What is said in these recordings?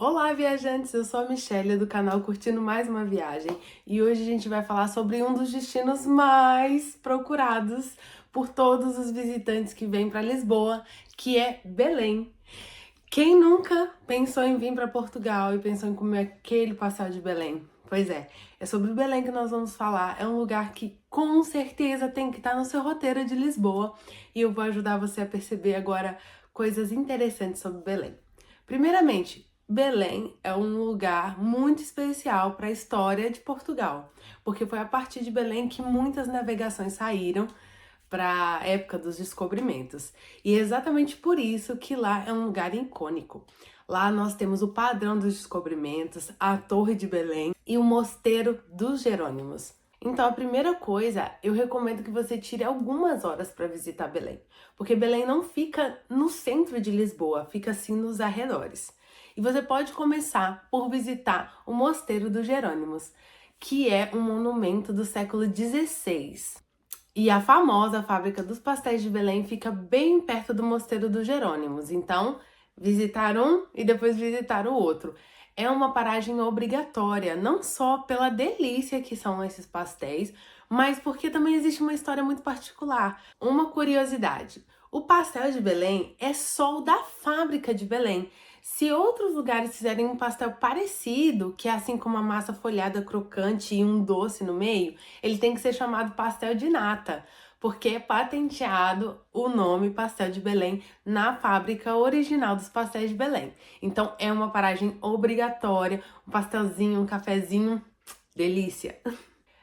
Olá, viajantes! Eu sou a Michelle do canal Curtindo Mais Uma Viagem e hoje a gente vai falar sobre um dos destinos mais procurados por todos os visitantes que vêm para Lisboa, que é Belém. Quem nunca pensou em vir para Portugal e pensou em comer aquele pastel de Belém? Pois é sobre Belém que nós vamos falar. É um lugar que com certeza tem que estar no seu roteiro de Lisboa e eu vou ajudar você a perceber agora coisas interessantes sobre Belém. Primeiramente, Belém é um lugar muito especial para a história de Portugal, porque foi a partir de Belém que muitas navegações saíram para a época dos descobrimentos. E é exatamente por isso que lá é um lugar icônico. Lá nós temos o padrão dos descobrimentos, a Torre de Belém e o Mosteiro dos Jerônimos. Então, a primeira coisa, eu recomendo que você tire algumas horas para visitar Belém, porque Belém não fica no centro de Lisboa, fica assim nos arredores. E você pode começar por visitar o Mosteiro dos Jerônimos, que é um monumento do século XVI. E a famosa fábrica dos pastéis de Belém fica bem perto do Mosteiro dos Jerônimos. Então, visitar um e depois visitar o outro. É uma paragem obrigatória, não só pela delícia que são esses pastéis, mas porque também existe uma história muito particular. Uma curiosidade: o pastel de Belém é só o da fábrica de Belém. Se outros lugares fizerem um pastel parecido, que é assim com uma massa folhada crocante e um doce no meio, ele tem que ser chamado pastel de nata, porque é patenteado o nome pastel de Belém na fábrica original dos pastéis de Belém. Então é uma paragem obrigatória, um pastelzinho, um cafezinho, delícia!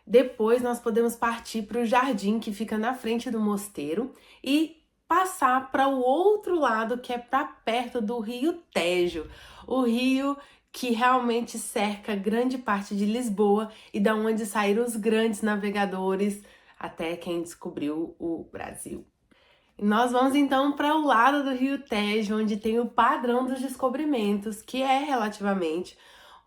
Depois nós podemos partir para o jardim que fica na frente do mosteiro e passar para o outro lado, que é para perto do Rio Tejo, o rio que realmente cerca grande parte de Lisboa e da onde saíram os grandes navegadores até quem descobriu o Brasil. E nós vamos então para o lado do Rio Tejo, onde tem o Padrão dos Descobrimentos, que é relativamente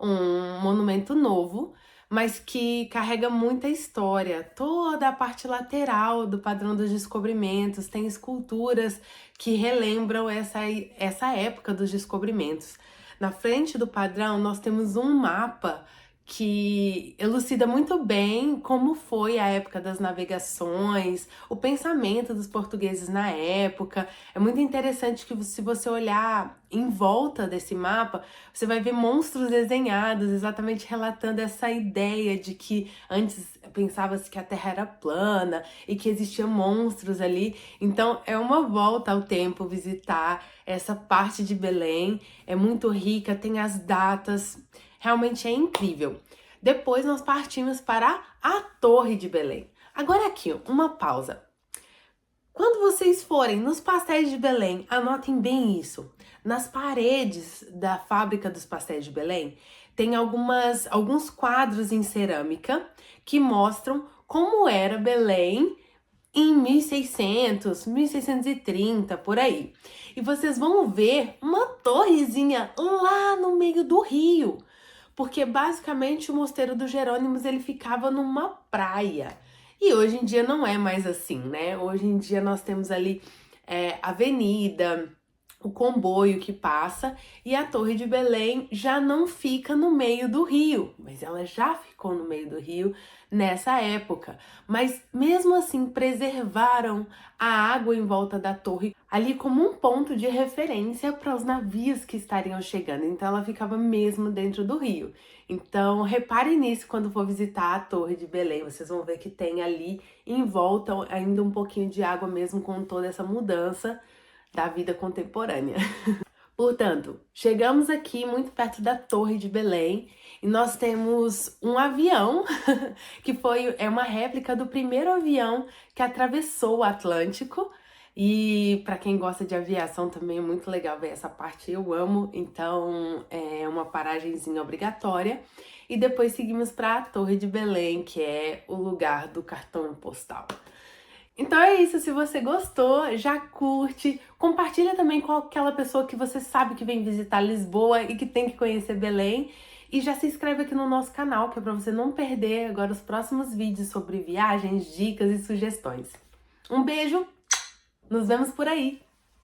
um monumento novo, mas que carrega muita história. Toda a parte lateral do Padrão dos Descobrimentos tem esculturas que relembram essa época dos descobrimentos. Na frente do padrão, nós temos um mapa que elucida muito bem como foi a época das navegações, o pensamento dos portugueses na época. É muito interessante que se você olhar em volta desse mapa, você vai ver monstros desenhados, exatamente relatando essa ideia de que antes pensava-se que a Terra era plana e que existiam monstros ali. Então é uma volta ao tempo visitar essa parte de Belém, é muito rica, tem as datas. Realmente é incrível. Depois nós partimos para a Torre de Belém. Agora aqui, uma pausa. Quando vocês forem nos pastéis de Belém, anotem bem isso. Nas paredes da fábrica dos pastéis de Belém, tem alguns quadros em cerâmica que mostram como era Belém em 1600, 1630, por aí. E vocês vão ver uma torrezinha lá no meio do rio, porque basicamente o Mosteiro dos Jerônimos ele ficava numa praia. E hoje em dia não é mais assim, né? Hoje em dia nós temos ali avenida, o comboio que passa e a Torre de Belém já não fica no meio do rio, mas ela já ficou no meio do rio nessa época. Mas mesmo assim preservaram a água em volta da torre ali como um ponto de referência para os navios que estariam chegando. Então ela ficava mesmo dentro do rio. Então repare nisso quando for visitar a Torre de Belém. Vocês vão ver que tem ali em volta ainda um pouquinho de água mesmo com toda essa mudança da vida contemporânea. Portanto, chegamos aqui muito perto da Torre de Belém e nós temos um avião que é uma réplica do primeiro avião que atravessou o Atlântico. E para quem gosta de aviação também é muito legal ver essa parte, eu amo, então é uma paragenzinha obrigatória. E depois seguimos para a Torre de Belém, que é o lugar do cartão postal. Então é isso, se você gostou, já curte, compartilha também com aquela pessoa que você sabe que vem visitar Lisboa e que tem que conhecer Belém. E já se inscreve aqui no nosso canal, que é para você não perder agora os próximos vídeos sobre viagens, dicas e sugestões. Um beijo, nos vemos por aí!